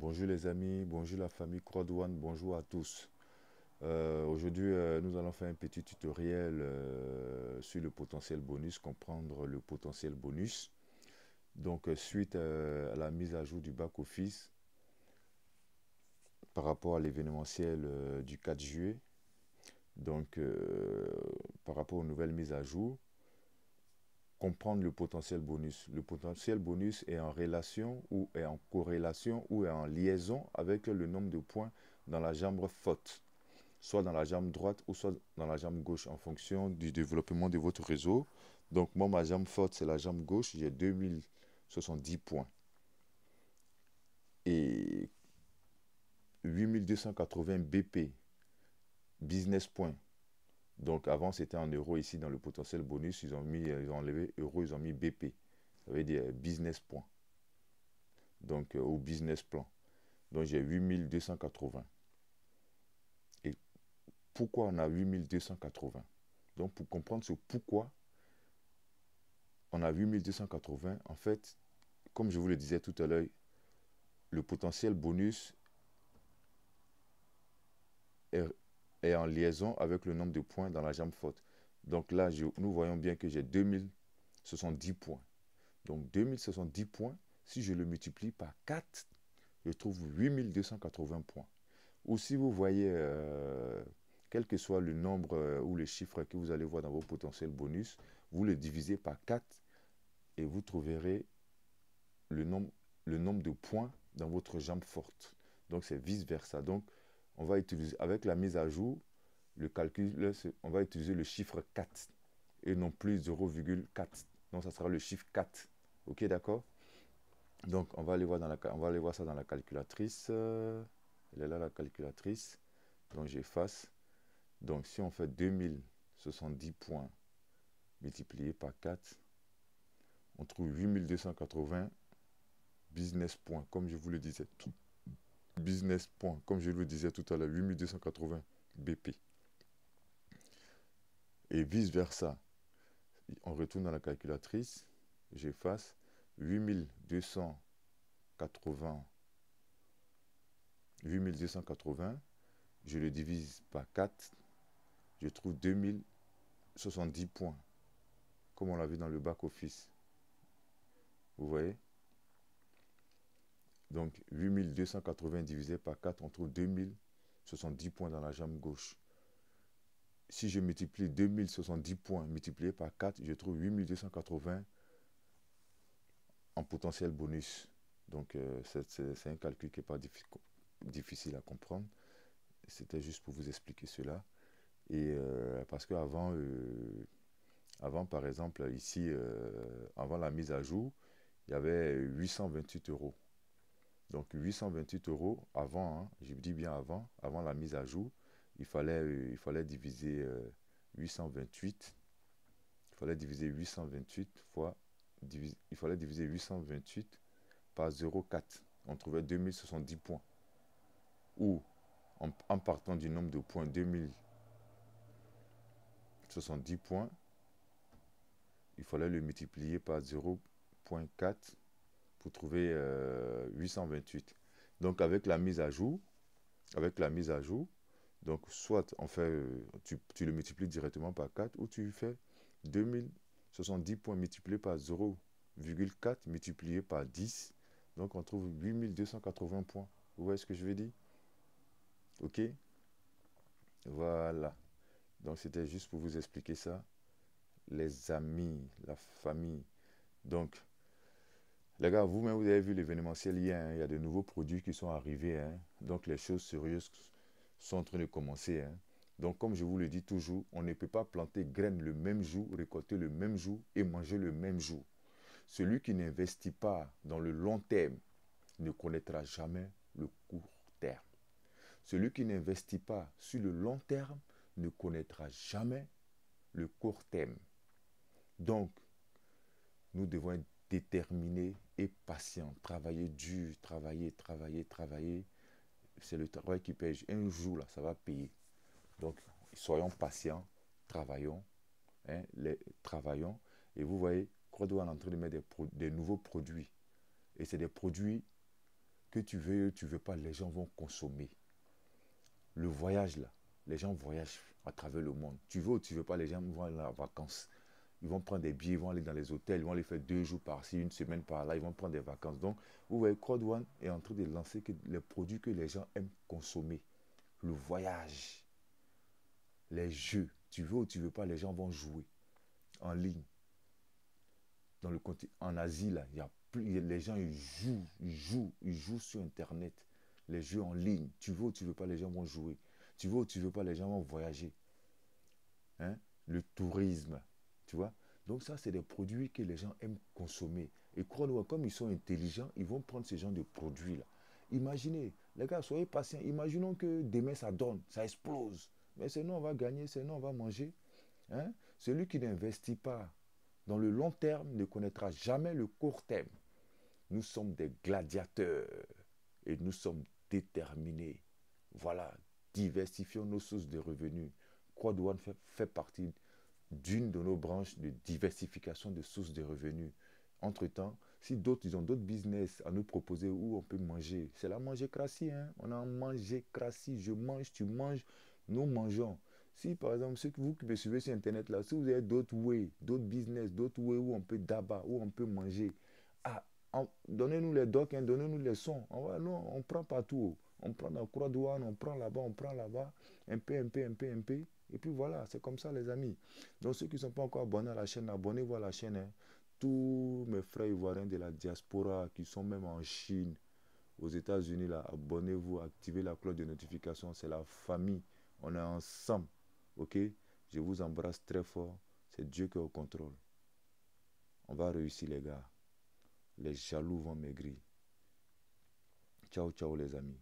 Bonjour les amis, bonjour la famille Crowd1, bonjour à tous. Aujourd'hui, nous allons faire un petit tutoriel sur le potentiel bonus, comprendre le potentiel bonus. Donc, suite à la mise à jour du back-office par rapport à l'événementiel du 4 juillet, donc par rapport aux nouvelles mises à jour, comprendre le potentiel bonus. Le potentiel bonus est en relation ou est en corrélation ou est en liaison avec le nombre de points dans la jambe faute, soit dans la jambe droite ou soit dans la jambe gauche en fonction du développement de votre réseau. Donc moi, ma jambe forte, c'est la jambe gauche, j'ai 2070 points. Et 8280 BP, business point. Donc avant, c'était en euros ici dans le potentiel bonus, ils ont enlevé euros, ils ont mis BP. Ça veut dire business point. Donc au business plan. Donc j'ai 8280. Et pourquoi on a 8280? Donc pour comprendre ce pourquoi on a 8280, en fait, comme je vous le disais tout à l'heure, le potentiel bonus est, est en liaison avec le nombre de points dans la jambe forte. Donc là, nous voyons bien que j'ai 2070 points. Donc 2070 points, si je le multiplie par 4, je trouve 8280 points. Ou si vous voyez, quel que soit le nombre ou le chiffre que vous allez voir dans vos potentiels bonus, vous le divisez par 4 et vous trouverez le nombre, le nombre de points dans votre jambe forte. Donc c'est vice-versa. Donc on va utiliser, avec la mise à jour, le calcul, on va utiliser le chiffre 4 et non plus 0,4. Donc ça sera le chiffre 4. Ok, d'accord? Donc on va aller voir, on va aller voir ça dans la calculatrice. Elle est là la calculatrice. Donc j'efface. Donc si on fait 2070 points multiplié par 4, on trouve 8280 business points, comme je vous le disais. Business point, comme je le disais tout à l'heure, 8280 BP. Et vice-versa, on retourne dans la calculatrice, j'efface 8280, 8280, je le divise par 4, je trouve 2070 points, comme on l'a vu dans le back-office. Vous voyez? Donc 8280 divisé par 4, on trouve 2070 points dans la jambe gauche. Si je multiplie 2070 points multiplié par 4, je trouve 8280 en potentiel bonus. Donc c'est un calcul qui n'est pas difficile à comprendre. C'était juste pour vous expliquer cela. Et parce qu'avant, avant par exemple, ici, avant la mise à jour, il y avait 828 euros. Donc 828 euros avant, hein, je dis bien avant la mise à jour, il fallait diviser 828. Il fallait diviser 828 fois, il fallait diviser 828 par 0,4. On trouvait 2070 points. Ou en partant du nombre de points 2070 points, il fallait le multiplier par 0,4 pour trouver 828. Donc avec la mise à jour, donc soit on fait, tu le multiplies directement par 4 ou tu fais 2070 points multipliés par 0,4 multiplié par 10. Donc on trouve 8280 points. Vous voyez ce que je veux dire? Ok? Voilà. Donc c'était juste pour vous expliquer ça. Les amis, la famille. Donc, les gars, vous-même, vous avez vu l'événementiel hier, hein. Il y a de nouveaux produits qui sont arrivés, hein. Donc les choses sérieuses sont en train de commencer, hein. Donc comme je vous le dis toujours, on ne peut pas planter graines le même jour, récolter le même jour et manger le même jour. Celui qui n'investit pas dans le long terme ne connaîtra jamais le court terme. Celui qui n'investit pas sur le long terme ne connaîtra jamais le court terme. Donc, nous devons être déterminés et patients, travailler dur, travailler. C'est le travail qui paye. Un jour, là, ça va payer. Donc, soyons patients, travaillons, hein, travaillons. Et vous voyez, Croix est en train de mettre des nouveaux produits. Et c'est des produits que tu veux pas, les gens vont consommer. Le voyage là, les gens voyagent à travers le monde. Tu veux ou tu veux pas, les gens vont aller en vacances. Ils vont prendre des billets, ils vont aller dans les hôtels, ils vont aller faire 2 jours par-ci, une semaine par-là, ils vont prendre des vacances. Donc, vous voyez, Crowd One est en train de lancer les produits que les gens aiment consommer. Le voyage, les jeux. Tu veux ou tu veux pas, les gens vont jouer en ligne. Dans le continent, en Asie, là, il y a plus, les gens ils jouent sur Internet. Les jeux en ligne. Tu veux ou tu veux pas, les gens vont jouer. Tu veux ou tu veux pas, les gens vont voyager. Hein? Le tourisme, tu vois. Donc ça, c'est des produits que les gens aiment consommer. Et crois-moi, comme ils sont intelligents, ils vont prendre ce genre de produits-là. Imaginez, les gars, soyez patients. Imaginons que demain, ça donne, ça explose. Mais sinon, on va gagner, sinon, on va manger. Hein? Celui qui n'investit pas dans le long terme ne connaîtra jamais le court terme. Nous sommes des gladiateurs et nous sommes déterminés. Voilà, diversifions nos sources de revenus. Quad fait partie d'une de nos branches de diversification de sources de revenus. Entre-temps, si d'autres, ils ont d'autres business à nous proposer où on peut manger, c'est la mangécratie. Hein? On a un mangécratie. Je mange, tu manges, nous mangeons. Si par exemple, ceux que vous qui me suivez sur Internet, là, si vous avez d'autres ways, d'autres business, d'autres ways où on peut d'abat, où on peut manger, ah, donnez-nous les docs, hein, donnez-nous les sons. Non, on prend partout. On prend dans la croix douane, on prend là-bas, un peu, un peu, un peu, un peu. Et puis voilà, c'est comme ça les amis. Donc ceux qui ne sont pas encore abonnés à la chaîne, abonnez-vous à la chaîne. Hein. Tous mes frères ivoiriens de la diaspora qui sont même en Chine, aux États-Unis, là, abonnez-vous, activez la cloche de notification. C'est la famille. On est ensemble. Ok? Je vous embrasse très fort. C'est Dieu qui est au contrôle. On va réussir les gars. Les jaloux vont maigrir. Ciao, ciao les amis.